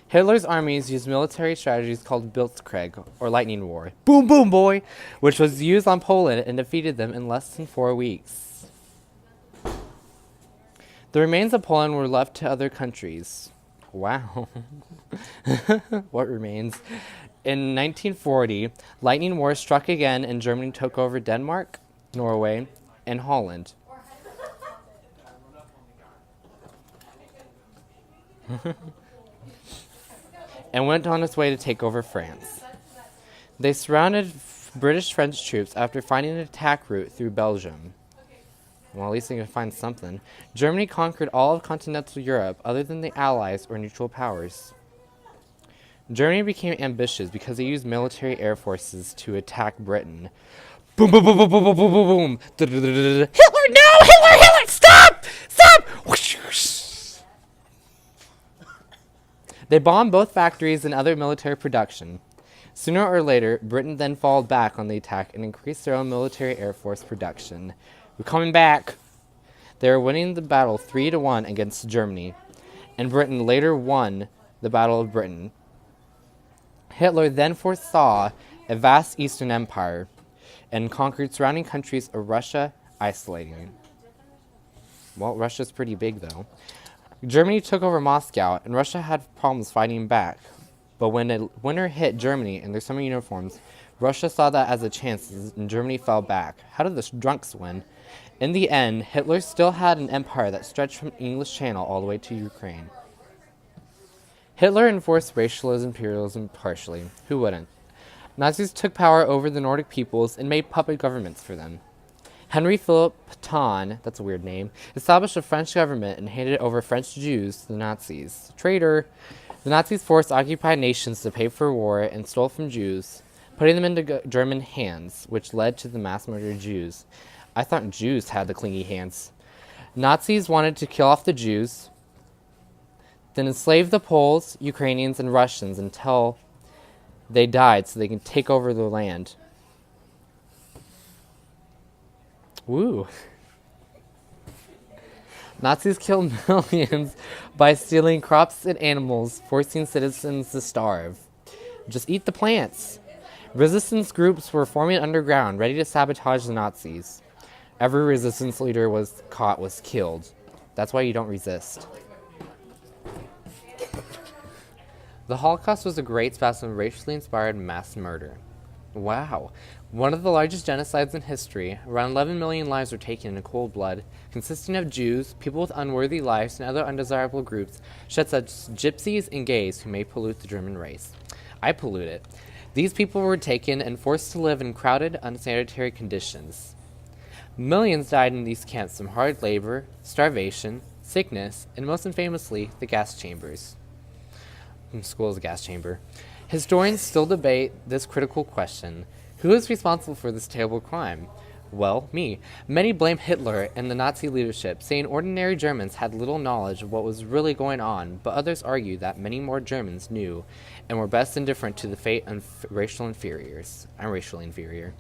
Hitler's armies used military strategies called Blitzkrieg, or Lightning War, boom boom boy, which was used on Poland and defeated them in less than 4 weeks. The remains of Poland were left to other countries. Wow. What remains? In 1940, Lightning War struck again and Germany took over Denmark, Norway, and Holland. And went on its way to take over France. They surrounded British-French troops after finding an attack route through Belgium. Well, at least they could find something. Germany conquered all of continental Europe other than the Allies or neutral powers. Germany became ambitious because they used military air forces to attack Britain. Boom, boom, boom, boom, boom, boom, boom, boom, boom. Hitler, no! Hitler, stop! Stop! They bombed both factories and other military production. Sooner or later, Britain then fell back on the attack and increased their own military air force production. We're coming back. They were winning the battle 3-1 against Germany, and Britain later won the Battle of Britain. Hitler then foresaw a vast Eastern Empire and conquered surrounding countries of Russia, isolating. Well, Russia's pretty big, though. Germany took over Moscow, and Russia had problems fighting back. But when a winter hit Germany in their summer uniforms, Russia saw that as a chance, and Germany fell back. How did the drunks win? In the end, Hitler still had an empire that stretched from English Channel all the way to Ukraine. Hitler enforced racial imperialism partially. Who wouldn't? Nazis took power over the Nordic peoples and made puppet governments for them. Henry Philippe Pétain, that's a weird name, established a French government and handed over French Jews to the Nazis. Traitor! The Nazis forced occupied nations to pay for war and stole from Jews, putting them into German hands, which led to the mass murder of Jews. I thought Jews had the clingy hands. Nazis wanted to kill off the Jews, then enslave the Poles, Ukrainians, and Russians until they died so they can take over their land. Woo. Nazis killed millions by stealing crops and animals, forcing citizens to starve. Just eat the plants. Resistance groups were forming underground, ready to sabotage the Nazis. Every resistance leader was killed. That's why you don't resist. The Holocaust was a great spasm of racially inspired mass murder. Wow. One of the largest genocides in history, around 11 million lives were taken in cold blood, consisting of Jews, people with unworthy lives, and other undesirable groups, such as gypsies and gays who may pollute the German race. I pollute it. These people were taken and forced to live in crowded, unsanitary conditions. Millions died in these camps from hard labor, starvation, sickness, and most infamously, the gas chambers. School is a gas chamber. Historians still debate this critical question. Who is responsible for this terrible crime? Well, me. Many blame Hitler and the Nazi leadership, saying ordinary Germans had little knowledge of what was really going on, but others argue that many more Germans knew and were best indifferent to the fate of racial inferiors. I'm racially inferior.